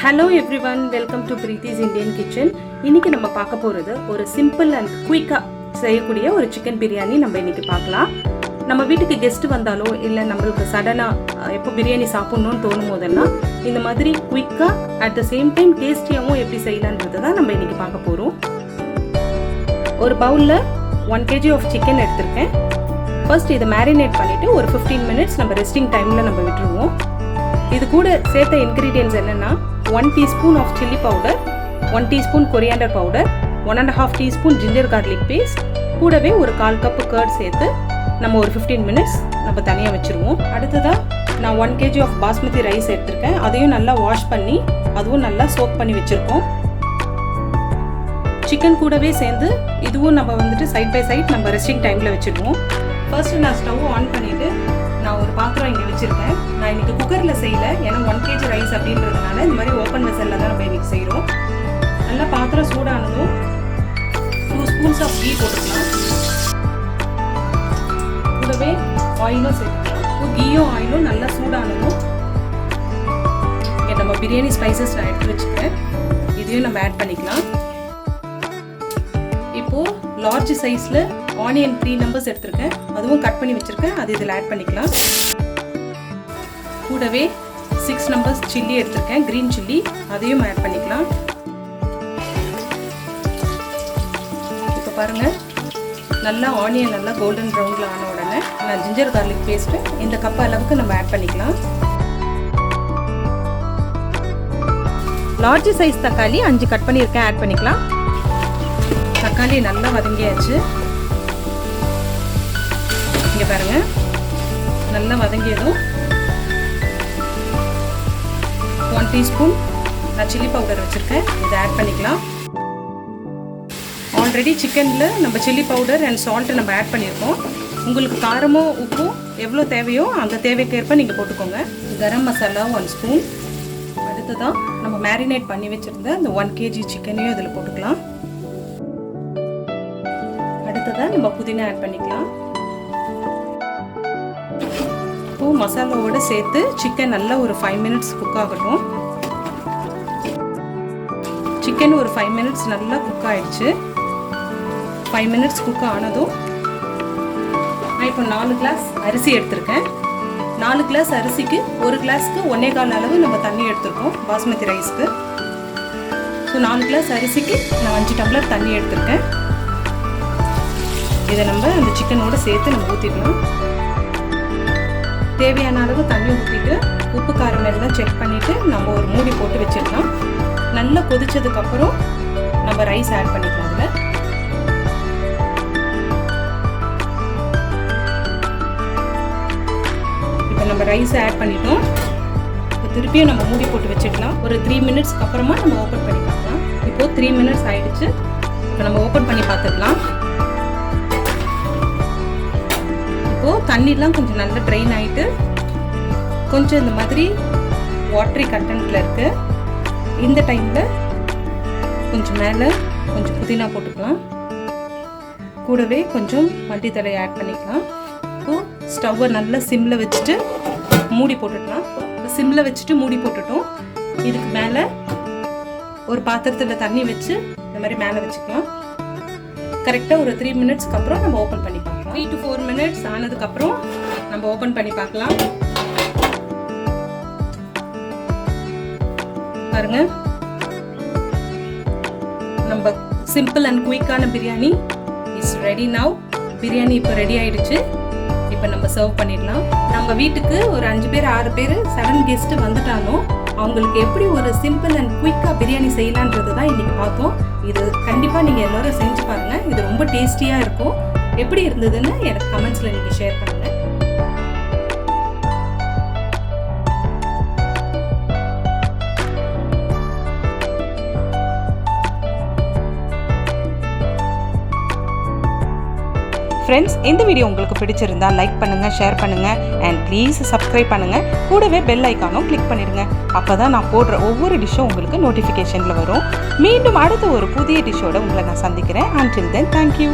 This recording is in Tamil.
Hello everyone, welcome to Preethi's Indian Kitchen. இன்னைக்கு நம்ம பார்க்க போறது ஒரு சிம்பிள் அண்ட் குயிக்கா செய்யக்கூடிய ஒரு சிக்கன் பிரியாணி நம்ம இன்னைக்கு பார்க்கலாம். நம்ம வீட்டுக்கு கெஸ்ட் வந்தாலோ இல்ல நமக்கு சடனா எப்போ பிரியாணி சாப்பிடணும்னு தோணும் போதெல்லாம் இந்த மாதிரி குயிக்கா அட் தி சேம் டைம் டேஸ்டியாவும் எப்படி செய்யலாம்ன்றதை தான் நம்ம இன்னைக்கு பார்க்க போறோம். ஒரு பவுல்ல 1 kg of chicken எடுத்துர்க்கேன். ஃபர்ஸ்ட் இத மேரினேட் பண்ணிட்டு ஒரு 15 minutes நம்ம ரெஸ்டிங் டைம்ல நம்ம விட்டுருவோம். இது கூட சேர்த்த ingredients என்னன்னா 1 teaspoon of chili powder, 1 teaspoon coriander powder, 1.5 teaspoon ginger garlic paste, கூடவே ஒரு 1/4 cup curd சேர்த்து நம்ம ஒரு 15 minutes நம்ம தனியா வச்சிருவோம். அடுத்ததா நான் 1 kg of basmati rice எடுத்துர்க்கேன். அதையும் நல்லா வாஷ் பண்ணி அதுவும் நல்லா சோக் பண்ணி வச்சிருக்கோம். சிக்கன் கூடவே சேர்ந்து இதுவும் நம்ம வந்துட்டு சைடு பை சைடு நம்ம ரெஸ்டிங் டைம்ல வச்சிடுவோம். ஃபர்ஸ்ட் நான் ஸ்டவ் ஆன் பண்ணிட்டு நான் ஒரு பாத்திரம் இங்கே வச்சிருக்கேன். நான் இன்னைக்கு குக்கர்ல செய்யல, ஏன்னா 1 kg ரைஸ் அப்படின்றதுனால இந்த மாதிரி ஓப்பன் வெசல்ல தான் நம்ம இன்னைக்கு செய்கிறோம். நல்லா பாத்திரம் சூடானதும் 2 spoons ஆஃப் கீ போட்டுக்கலாம். கூடவே ஆயிலும் சேர்த்துக்கலாம். கீயும் ஆயிலும் நல்லா சூடானதும் இங்கே நம்ம பிரியாணி ஸ்பைசஸ் நான் எடுத்து வச்சுக்கிறேன், இதையும் நம்ம ஆட் பண்ணிக்கலாம். இப்போ லார்ஜ் சைஸ்ல ஆனியன் 3 numbers எடுத்துருக்கேன், அதுவும் கட் பண்ணி வச்சிருக்கேன், அது இதில் ஆட் பண்ணிக்கலாம். கூடவே 6 numbers சில்லி எடுத்துருக்கேன், கிரீன் சில்லி, அதையும் ஆட் பண்ணிக்கலாம். இப்போ பாருங்க, நல்லா ஆனியன் நல்லா கோல்டன் ப்ரௌன்ல ஆன உடனே நான் ஜிஞ்சர் கார்லிக் பேஸ்ட் இந்த கப் அளவுக்கு நம்ம ஆட் பண்ணிக்கலாம். லார்ஜ் சைஸ் தக்காளி 5 கட் பண்ணியிருக்கேன், ஆட் பண்ணிக்கலாம். தக்காளி நல்லா வதங்கியாச்சு. இங்கே பாருங்க, நல்லா வதங்கியதும் 1 teaspoon நான் சில்லி பவுடர் வச்சுருக்கேன், இதை ஆட் பண்ணிக்கலாம். ஆல்ரெடி சிக்கனில் நம்ம சில்லி பவுடர் அண்ட் சால்ட்டு நம்ம ஆட் பண்ணியிருக்கோம். உங்களுக்கு காரமோ உப்போ எவ்வளோ தேவையோ அந்த தேவைக்கேற்ப நீங்கள் போட்டுக்கோங்க. கரம் மசாலா 1 spoon. அடுத்ததான் நம்ம மேரினேட் பண்ணி வச்சுருந்த அந்த 1 kg சிக்கனையும் இதில் போட்டுக்கலாம். அடுத்ததான் நம்ம புதினா ஆட் பண்ணிக்கலாம். இப்போ மசாலாவோட சேர்த்து சிக்கன் நல்லா ஒரு 5 minutes குக் ஆகட்டும். சிக்கன் ஒரு 5 minutes நல்லா குக் ஆயிடுச்சு. 5 minutes குக் ஆனதும் நான் இப்போ 4 கிளாஸ் அரிசி எடுத்திருக்கேன். 4 கிளாஸ் அரிசிக்கு 1 கிளாஸ்க்கு 1.25 அளவு நம்ம தண்ணி எடுத்துருக்கோம் பாஸ்மதி ரைஸ்க்கு. ஸோ 4 கிளாஸ் அரிசிக்கு நான் 5 டம்ளர் தண்ணி எடுத்திருக்கேன். இதை நம்ம அந்த சிக்கனோட சேர்த்து நம்ம ஊற்றிடலாம். தேவையான அளவு தண்ணி ஊற்றிட்டு உப்பு காரம் எல்லாம் செக் பண்ணிவிட்டு நம்ம ஒரு மூடி போட்டு வச்சிடலாம். நல்லா கொதிச்சதுக்கப்புறம் நம்ம ரைஸ் ஆட் பண்ணிக்கலாம். அதில் இப்போ நம்ம ரைஸ் ஆட் பண்ணிட்டோம். இப்போ திருப்பியும் நம்ம மூடி போட்டு வச்சிடலாம். ஒரு 3 minutesக்கு அப்புறமா நம்ம ஓப்பன் பண்ணி பார்க்கலாம். இப்போது 3 minutes ஆயிடுச்சு. இப்போ நம்ம ஓப்பன் பண்ணி பார்த்துக்கலாம். இப்போது தண்ணிலாம் கொஞ்சம் நல்லா ட்ரெயின் ஆகிட்டு கொஞ்சம் இந்த மாதிரி வாட்டரி கண்டென்ட்டில் இருக்குது. இந்த டைமில் கொஞ்சம் மேலே கொஞ்சம் புதினா போட்டுக்கலாம். கூடவே கொஞ்சம் மல்லித்தழை ஆட் பண்ணிக்கலாம். இப்போது ஸ்டவ்வை நல்லா சிம்மில் வச்சுட்டு மூடி போட்டுக்கலாம். சிம்மில் வச்சுட்டு மூடி போட்டுட்டோம். இதுக்கு மேலே ஒரு பாத்திரத்தில் தண்ணி வச்சு இந்த மாதிரி மேலே வச்சுக்கலாம். கரெக்டாக ஒரு 3 minutesக்கு அப்புறம் நம்ம ஓப்பன் பண்ணி பார்க்கலாம். 3 to 4 minutes ஆனதுக்கப்புறம் நம்ம ஓப்பன் பண்ணி பார்க்கலாம். பாருங்க, நம்ம சிம்பிள் அண்ட் குயிக்கான biryani is ready now. Biryani இப்போ ரெடி ஆயிடுச்சு. இப்போ நம்ம சர்வ் பண்ணிடலாம். நம்ம வீட்டுக்கு ஒரு 5 பேர் 6 பேர் சடன் கெஸ்ட் வந்துட்டாலும் அவங்களுக்கு எப்படி ஒரு சிம்பிள் அண்ட் குயிக்காக பிரியாணி செய்யலான்றது தான் இன்றைக்கி பார்த்தோம். இது கண்டிப்பாக நீங்கள் எல்லோரும் செஞ்சு பாருங்கள். இது ரொம்ப டேஸ்டியாக இருக்கும். எப்படி இருந்ததுன்னு எனக்கு கமெண்ட்ஸில் நீங்கள் ஷேர் பண்ணுங்கள். ஃப்ரெண்ட்ஸ், இந்த வீடியோ உங்களுக்கு பிடிச்சிருந்தா லைக் பண்ணுங்கள், ஷேர் பண்ணுங்கள் அண்ட் ப்ளீஸ் சப்ஸ்கிரைப் பண்ணுங்கள். கூடவே பெல் ஐக்கானும் கிளிக் பண்ணிடுங்க. அப்போ தான் நான் போடுற ஒவ்வொரு டிஷ்ஷும் உங்களுக்கு நோட்டிஃபிகேஷனில் வரும். மீண்டும் அடுத்த ஒரு புதிய டிஷ்ஷோட உங்களை நான் சந்திக்கிறேன். Until then, thank you.